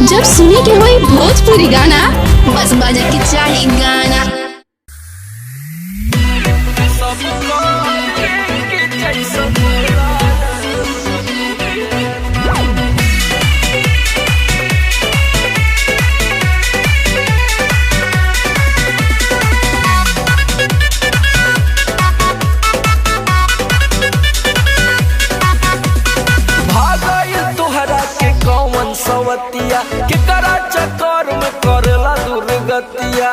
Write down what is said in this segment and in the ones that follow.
जब सुने के होई भोजपुरी गाना, बस बजे के चाही गाना। सवतिया के करा चक्कर में करेला दुर्गतिया,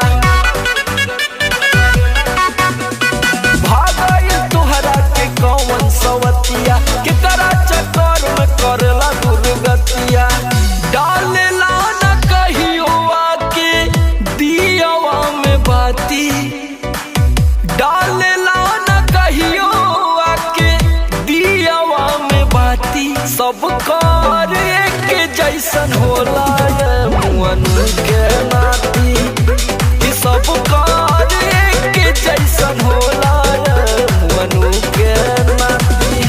भागई तुहरा के कौन सवतिया के करा चक्कर में करेला दुर्गतिया। डालेला न कहियो आके दियावा में बाती, डालेला न कहियो आके दियावा में बाती। सब कार के जैसन होला मुअन के नाती, सब कार के जैसन होला मुअन के नाती।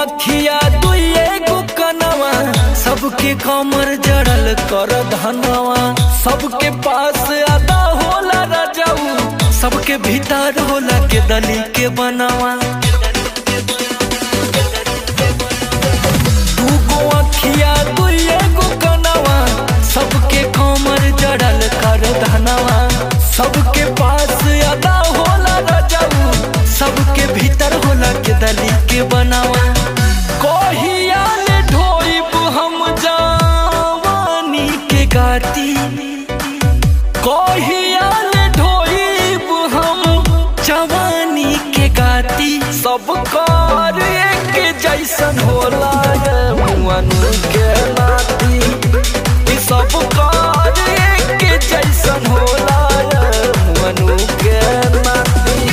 अखिया दुए गो कनवा, सबके कमर जड़ल कर धनवा। सबके पास अदा होला राजाऊ, सबके भीतर होला के दली के बनवा। दूगो अखिया दुए गो कनवा, सबके कमर जड़ल कर धनवा। सबके पास अदा होला राजाऊ, सबके भीतर होला के दली के बनवा। कहियाल ढोइब हम जवानी के गाती, कहियाल ढोइब हम जवानी के गाती। सब कार एक जैसन होला मुअन के नाती, सब कार एक जैसन होला मुअन के नाती।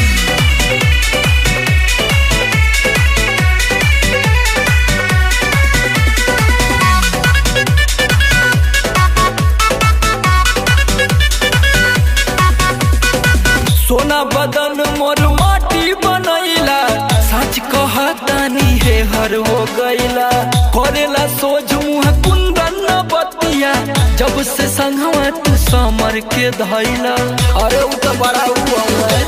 सोना बदन मोर माटी बनैला, सच कहतानी हे हर हो गईला। करेला सोझ मुँह कुंदन बतिया, जब से संगवा तू समर के धैला। अरे उ तो बड़ा हुआ है।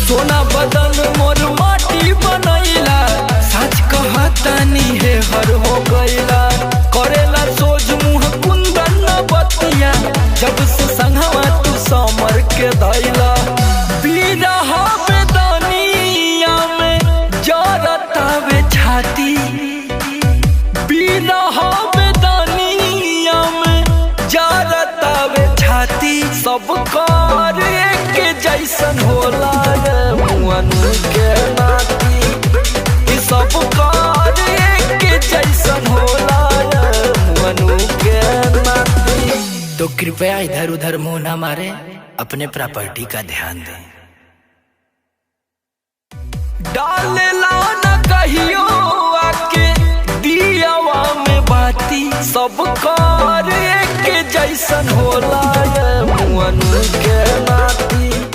सोना बदन मोर माटी बनैला, सच कहतानी हे हर हो गईला। करेला सोझ मुँह कुंदन बतिया, जब से संगवा तू समर के धैला। बिरहा बेदनिया में जरतावे छाती, बिरहा बेदनिया में जरतावे छाती। सब कार एक जैसन होला मुअन के नाती, सब कार एक जैसन होला मुअन के नाती। तो कृपया इधर उधर मुंह ना मारे, अपने प्रॉपर्टी का ध्यान दें। डालेला न कहियो आके दियावा में बाती, सब कार एक जैसन होला मुअन के नाती।